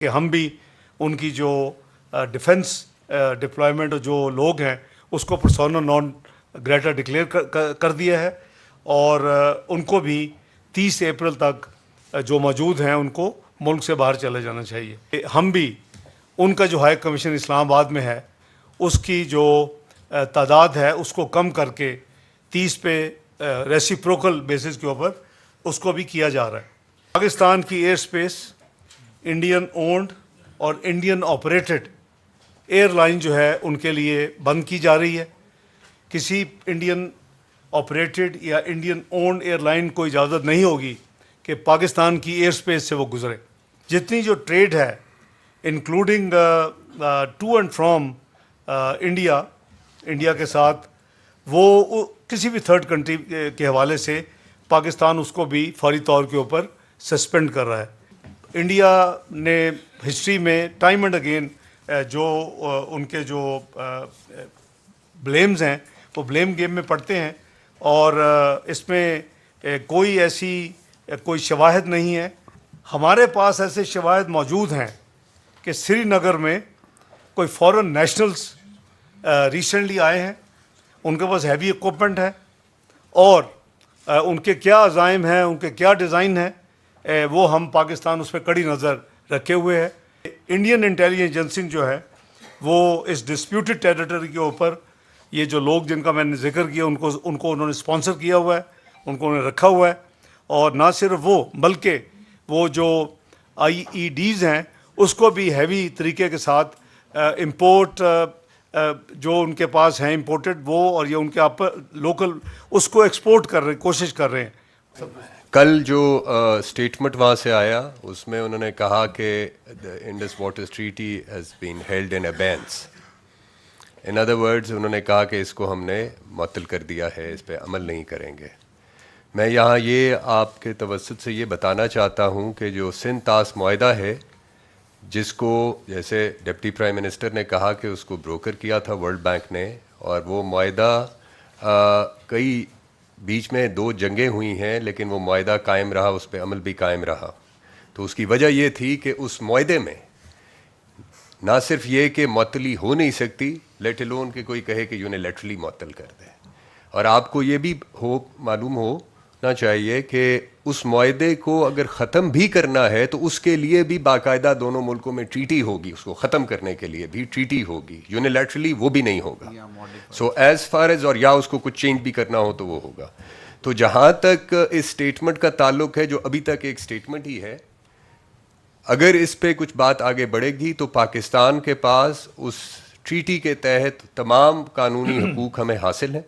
کہ ہم بھی ان کی جو ڈیفنس ڈپلائمنٹ جو لوگ ہیں اس کو پرسونا نان گریٹا ڈکلیئر کر دیا ہے، اور ان کو بھی 30 اپریل تک جو موجود ہیں ان کو ملک سے باہر چلے جانا چاہیے۔ ہم بھی ان کا جو ہائی کمیشن اسلام آباد میں ہے اس کی جو تعداد ہے اس کو کم کر کے 30 پہ ریسیپروکل بیسس کے اوپر اس کو بھی کیا جا رہا ہے۔ پاکستان کی ایئر سپیس انڈین اونڈ اور انڈین آپریٹڈ ایئر لائن جو ہے ان کے لیے بند کی جا رہی ہے۔ کسی انڈین آپریٹڈ یا انڈین اونڈ ایئر لائن کو اجازت نہیں ہوگی کہ پاکستان کی ایئر سپیس سے وہ گزرے۔ جتنی جو ٹریڈ ہے including to and from India کے ساتھ، وہ کسی بھی تھرڈ کنٹری کے حوالے سے پاکستان اس کو بھی فوری طور کے اوپر سسپینڈ کر رہا ہے۔ انڈیا نے ہسٹری میں ٹائم اینڈ اگین جو ان کے جو بلیمز ہیں وہ بلیم گیم میں پڑتے ہیں، اور اس میں کوئی ایسی کوئی شواہد نہیں ہے۔ ہمارے پاس ایسے شواہد موجود ہیں کہ سری نگر میں کوئی فورن نیشنلز ریسنٹلی آئے ہیں، ان کے پاس ہیوی اکوپمنٹ ہے، اور ان کے کیا عزائم ہیں، ان کے کیا ڈیزائن ہیں، وہ ہم پاکستان اس پہ کڑی نظر رکھے ہوئے ہے۔ انڈین انٹیلیجنس ایجنسی جو ہے وہ اس ڈسپیوٹڈ ٹیریٹری کے اوپر یہ جو لوگ جن کا میں نے ذکر کیا ان کو انہوں نے اسپانسر کیا ہوا ہے، ان کو انہوں نے رکھا ہوا ہے، اور نہ صرف وہ بلکہ وہ جو آئی ای ڈیز ہیں اس کو بھی ہیوی طریقے کے ساتھ امپورٹ جو ان کے پاس ہیں امپورٹڈ وہ، اور یہ ان کے لوکل اس کو ایکسپورٹ کر رہے کوشش کر رہے ہیں۔ کل جو اسٹیٹمنٹ وہاں سے آیا اس میں انہوں نے کہا کہ Indus Water Treaty has been held in abeyance. In other words انہوں نے کہا کہ اس کو ہم نے معطل کر دیا ہے، اس پہ عمل نہیں کریں گے۔ میں یہاں یہ آپ کے توسط سے یہ بتانا چاہتا ہوں کہ جو سندھ طاس معاہدہ ہے، جس کو جیسے ڈپٹی پرائم منسٹر نے کہا کہ اس کو بروکر کیا تھا ورلڈ بینک نے، اور وہ معاہدہ کئی بیچ میں 2 جنگیں ہوئی ہیں لیکن وہ معاہدہ قائم رہا، اس پہ عمل بھی قائم رہا۔ تو اس کی وجہ یہ تھی کہ اس معاہدے میں نہ صرف یہ کہ معطلی ہو نہیں سکتی، لیٹ الون کہ کوئی کہے کہ یونیلیٹرلی معطل کر دے، اور آپ کو یہ بھی معلوم ہونا چاہیے کہ اس معاہدے کو اگر ختم بھی کرنا ہے تو اس کے لیے بھی باقاعدہ دونوں ملکوں میں ٹریٹی ہوگی، اس کو ختم کرنے کے لیے بھی ٹریٹی ہوگی، یونیلیٹرلی وہ بھی نہیں ہوگا۔ سو ایز فار ایز، اور یا اس کو کچھ چینج بھی کرنا ہو تو وہ ہوگا۔ تو جہاں تک اس سٹیٹمنٹ کا تعلق ہے جو ابھی تک ایک سٹیٹمنٹ ہی ہے، اگر اس پہ کچھ بات آگے بڑھے گی تو پاکستان کے پاس اس ٹریٹی کے تحت تمام قانونی حقوق ہمیں حاصل ہیں،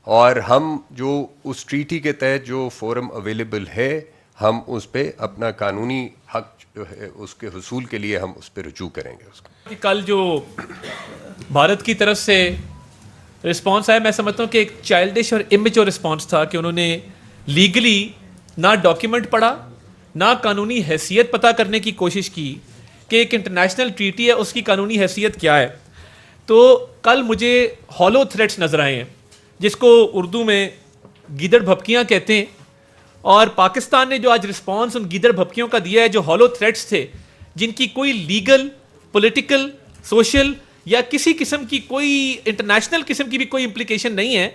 اور ہم جو اس ٹریٹی کے تحت جو فورم اویلیبل ہے ہم اس پہ اپنا قانونی حق جو ہے اس کے حصول کے لیے ہم اس پہ رجوع کریں گے۔ اس کو کل جو بھارت کی طرف سے رسپانس آیا، میں سمجھتا ہوں کہ ایک چائلڈش اور امیچور رسپانس تھا کہ انہوں نے لیگلی نہ ڈاکیومنٹ پڑھا، نہ قانونی حیثیت پتہ کرنے کی کوشش کی کہ ایک انٹرنیشنل ٹریٹی ہے اس کی قانونی حیثیت کیا ہے۔ تو کل مجھے ہالو تھریٹس نظر آئے ہیں جس کو اردو میں گیدڑ بھپکیاں کہتے ہیں، اور پاکستان نے جو آج رسپانس ان گیدڑ بھپکیوں کا دیا ہے، جو ہالو تھریٹس تھے جن کی کوئی لیگل، پولیٹیکل، سوشل یا کسی قسم کی کوئی انٹرنیشنل قسم کی بھی کوئی امپلیکیشن نہیں ہے،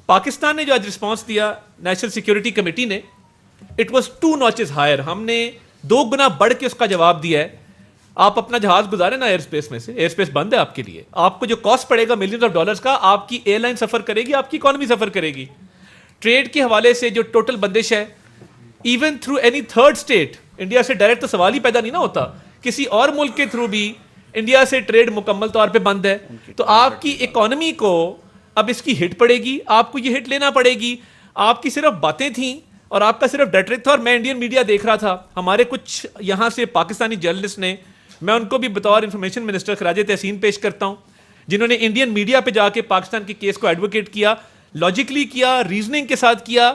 پاکستان نے جو آج رسپانس دیا نیشنل سیکیورٹی کمیٹی نے، اٹ واز 2 notches ہائر۔ ہم نے 2 گنا بڑھ کے اس کا جواب دیا ہے۔ آپ اپنا جہاز گزارے نا ایئر اسپیس میں سے، ایئر اسپیس بند ہے آپ کے لیے، آپ کو جو کاسٹ پڑے گا ملینز آف ڈالرز کا، آپ کی ایئر لائن سفر کرے گی، آپ کی اکانومی سفر کرے گی۔ ٹریڈ کے حوالے سے جو ٹوٹل بندش ہے، even through any third state, India سے ڈائریکٹ تو سوال ہی پیدا نہیں نہ ہوتا، کسی اور ملک کے تھرو بھی انڈیا سے ٹریڈ مکمل طور پہ بند ہے۔ تو آپ کی اکانومی کو اب اس کی ہٹ پڑے گی، آپ کو یہ ہٹ لینا پڑے گی۔ آپ کی صرف باتیں تھیں اور آپ کا صرف ریٹرک تھا، اور میں انڈین میڈیا دیکھ رہا تھا، ہمارے کچھ یہاں سے پاکستانی جرنلسٹ نے، میں ان کو بھی بطور انفارمیشن منسٹر خراج تحسین پیش کرتا ہوں، جنہوں نے انڈین میڈیا پہ جا کے پاکستان کے کیس کو ایڈوکیٹ کیا، لاجیکلی کیا، ریزننگ کے ساتھ کیا،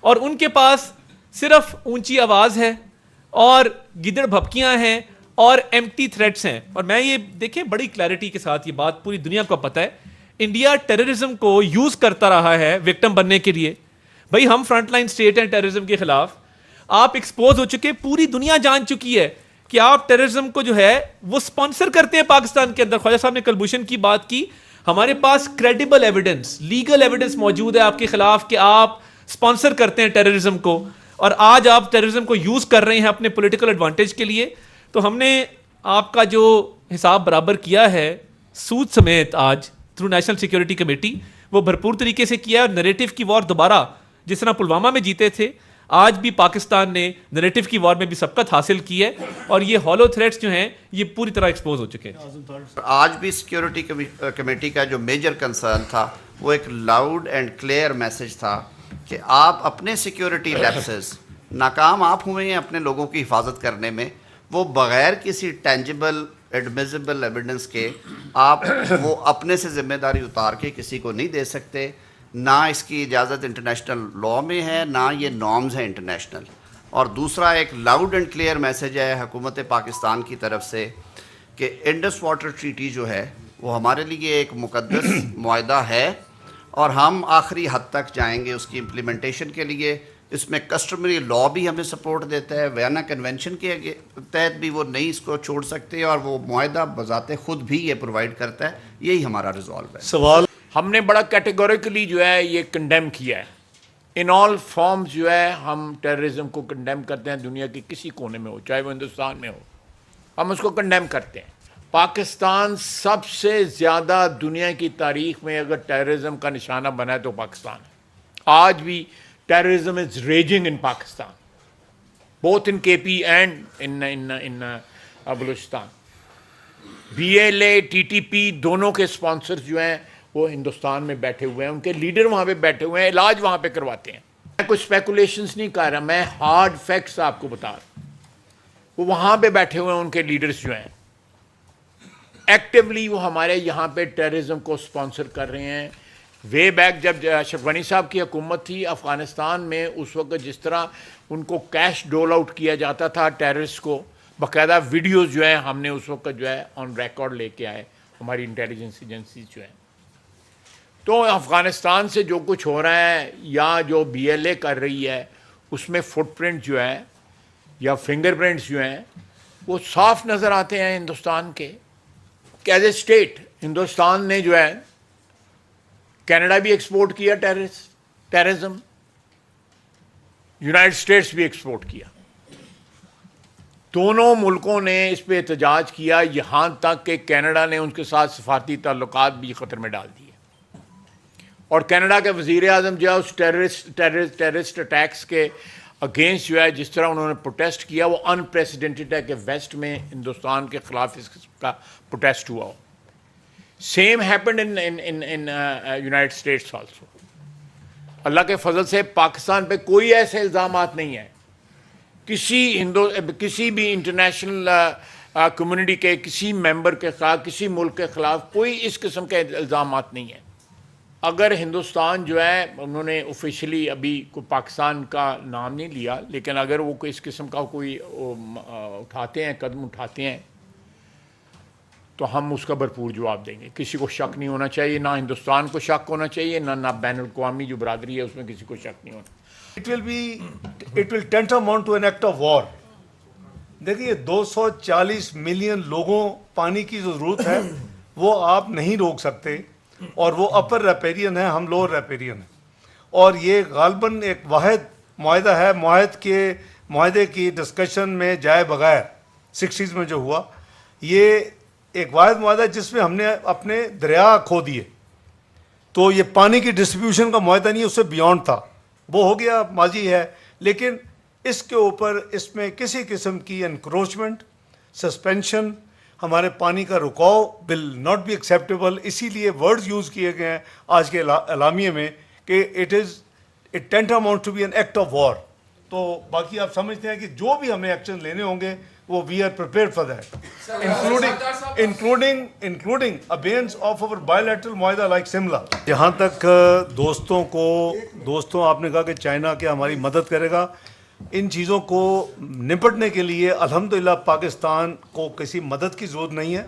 اور ان کے پاس صرف اونچی آواز ہے اور گدڑ بھپکیاں ہیں اور ایمٹی تھریٹس ہیں۔ اور میں یہ دیکھیں بڑی کلیئرٹی کے ساتھ یہ بات پوری دنیا کو پتہ ہے، انڈیا ٹیررزم کو یوز کرتا رہا ہے وکٹم بننے کے لیے۔ بھائی ہم فرنٹ لائن اسٹیٹ ہیں ٹیررزم کے خلاف، آپ ایکسپوز ہو چکے، پوری دنیا جان چکی ہے کہ آپ ٹیررزم کو جو ہے وہ سپانسر کرتے ہیں پاکستان کے اندر. خواجہ صاحب نے کلبھوشن کی بات کی, ہمارے پاس کریڈیبل ایویڈنس, لیگل ایویڈنس موجود ہے آپ کے خلاف کہ آپ سپانسر کرتے ہیں ٹیررزم کو, اور آج آپ ٹیررزم کو یوز کر رہے ہیں اپنے پولیٹیکل ایڈوانٹیج کے لیے. تو ہم نے آپ کا جو حساب برابر کیا ہے سود سمیت آج تھرو نیشنل سیکیورٹی کمیٹی, وہ بھرپور طریقے سے کیا ہے. اور نریٹو کی وار دوبارہ جس طرح پلوامہ میں جیتے تھے, آج بھی پاکستان نے نریٹو کی وار میں بھی سبقت حاصل کی ہے, اور یہ ہالو تھریٹس جو ہیں یہ پوری طرح ایکسپوز ہو چکے ہیں. آج بھی سیکیورٹی کمیٹی کا جو میجر کنسرن تھا وہ ایک لاؤڈ اینڈ کلیئر میسج تھا کہ آپ اپنے سیکیورٹی لیپسز ناکام آپ ہوئے ہیں اپنے لوگوں کی حفاظت کرنے میں, وہ بغیر کسی ٹینجیبل ایڈمیزیبل ایویڈنس کے آپ وہ اپنے سے ذمہ داری اتار کے کسی کو نہیں دے سکتے. نہ اس کی اجازت انٹرنیشنل لاء میں ہے, نہ یہ نارمز ہیں انٹرنیشنل. اور دوسرا ایک لاؤڈ اینڈ کلیئر میسج ہے حکومت پاکستان کی طرف سے کہ انڈس واٹر ٹریٹی جو ہے وہ ہمارے لیے ایک مقدس معاہدہ ہے, اور ہم آخری حد تک جائیں گے اس کی امپلیمنٹیشن کے لیے. اس میں کسٹمری لاء بھی ہمیں سپورٹ دیتا ہے, وینا کنونشن کے تحت بھی وہ نہیں اس کو چھوڑ سکتے, اور وہ معاہدہ بذات خود بھی یہ پرووائڈ کرتا ہے. یہی ہمارا ریزالو ہے. سوال ہم نے بڑا کیٹیگوریکلی جو ہے یہ کنڈیم کیا ہے. ان آل فارمز جو ہے ہم ٹیررزم کو کنڈیم کرتے ہیں, دنیا کے کسی کونے میں ہو, چاہے وہ ہندوستان میں ہو, ہم اس کو کنڈیم کرتے ہیں. پاکستان سب سے زیادہ دنیا کی تاریخ میں اگر ٹیررزم کا نشانہ بنا ہے تو پاکستان ہے. آج بھی terrorism is raging in Pakistan, both in K P and in Balochistan. B L A T T P دونوں کے اسپانسرز جو ہیں وہ ہندوستان میں بیٹھے ہوئے ہیں, ان کے لیڈر وہاں پہ بیٹھے ہوئے ہیں, علاج وہاں پہ کرواتے ہیں. میں کوئی اسپیکولیشنز نہیں کر رہا, میں ہارڈ فیکٹس آپ کو بتا رہا ہوں. وہ وہاں پہ بیٹھے ہوئے ہیں, ان کے لیڈرز جو ہیں ایکٹیولی وہ ہمارے یہاں پہ ٹیررزم کو اسپانسر کر رہے ہیں. وے بیک جب اشرف غنی صاحب کی حکومت تھی افغانستان میں, اس وقت جس طرح ان کو کیش ڈول آؤٹ کیا جاتا تھا ٹیررسٹ کو, باقاعدہ ویڈیوز جو ہیں ہم نے اس وقت جو ہے آن ریکارڈ لے کے آئے, ہماری انٹیلیجنس ایجنسیز جو ہیں. تو افغانستان سے جو کچھ ہو رہا ہے یا جو بی ایل اے کر رہی ہے اس میں فٹ پرنٹ جو ہے یا فنگر پرنٹس جو ہیں وہ صاف نظر آتے ہیں ہندوستان کے. کہ ایز اے اسٹیٹ ہندوستان نے جو ہے کینیڈا بھی ایکسپورٹ کیا ٹیررزم, یونائٹڈ اسٹیٹس بھی ایکسپورٹ کیا. دونوں ملکوں نے اس پہ احتجاج کیا, یہاں تک کہ کینیڈا نے ان کے ساتھ سفارتی تعلقات بھی خطر میں ڈال دیے. اور کینیڈا کے وزیر اعظم جو ہے اس ٹیررسٹ اٹیکس کے اگینسٹ جو ہے جس طرح انہوں نے پروٹیسٹ کیا وہ انپریسیڈنٹڈ ہے کہ ویسٹ میں ہندوستان کے خلاف اس قسم کا پروٹیسٹ ہوا ہو. Same happened in United States also. Allah کے فضل سے پاکستان پہ کوئی ایسے الزامات نہیں ہیں کسی بھی انٹرنیشنل کمیونٹی کے کسی ممبر کے خلاف, کسی ملک کے خلاف کوئی اس قسم کے الزامات نہیں ہیں. اگر ہندوستان جو ہے انہوں نے آفیشلی ابھی کوئی پاکستان کا نام نہیں لیا, لیکن اگر وہ کوئی اس قسم کا کوئی اٹھاتے ہیں, قدم اٹھاتے ہیں, تو ہم اس کا بھرپور جواب دیں گے. کسی کو شک نہیں ہونا چاہیے, نہ ہندوستان کو شک ہونا چاہیے, نہ بین الاقوامی جو برادری ہے اس میں کسی کو شک نہیں ہونا. it will tantamount to an act of war. دیکھیے 240 ملین لوگوں پانی کی جو ضرورت ہے وہ آپ نہیں روک سکتے, اور وہ اپر ریپیرین ہے, ہم لوور ریپیرین ہیں, اور یہ غالباً ایک واحد معاہدہ ہے. معاہدے کی ڈسکشن میں جائے بغیر 60s میں جو ہوا, یہ ایک واحد معاہدہ جس میں ہم نے اپنے دریا کھو دیے. تو یہ پانی کی ڈسٹریبیوشن کا معاہدہ نہیں, اس سے بیونڈ تھا, وہ ہو گیا, ماضی ہے. لیکن اس کے اوپر اس میں کسی قسم کی انکروچمنٹ, سسپینشن, ہمارے پانی کا رکاؤ ول ناٹ بی ایکسیپٹیبل. اسی لیے ورڈز یوز کیے گئے ہیں آج کے اعلامیے میں کہ it tantamount to be an act of war. تو باقی آپ سمجھتے ہیں کہ جو بھی ہمیں ایکشن لینے ہوں گے وہ we are prepared for that, including abeyance of our bilateral معاہدہ لائک سملا. جہاں تک دوستوں آپ نے کہا کہ چائنا کے ہماری مدد کرے گا, ان چیزوں کو نپٹنے کے لیے الحمدللہ پاکستان کو کسی مدد کی ضرورت نہیں ہے.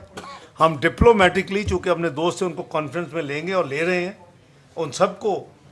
ہم ڈپلومیٹکلی چونکہ اپنے دوست سے ان کو کانفرنس میں لیں گے اور لے رہے ہیں, ان سب کو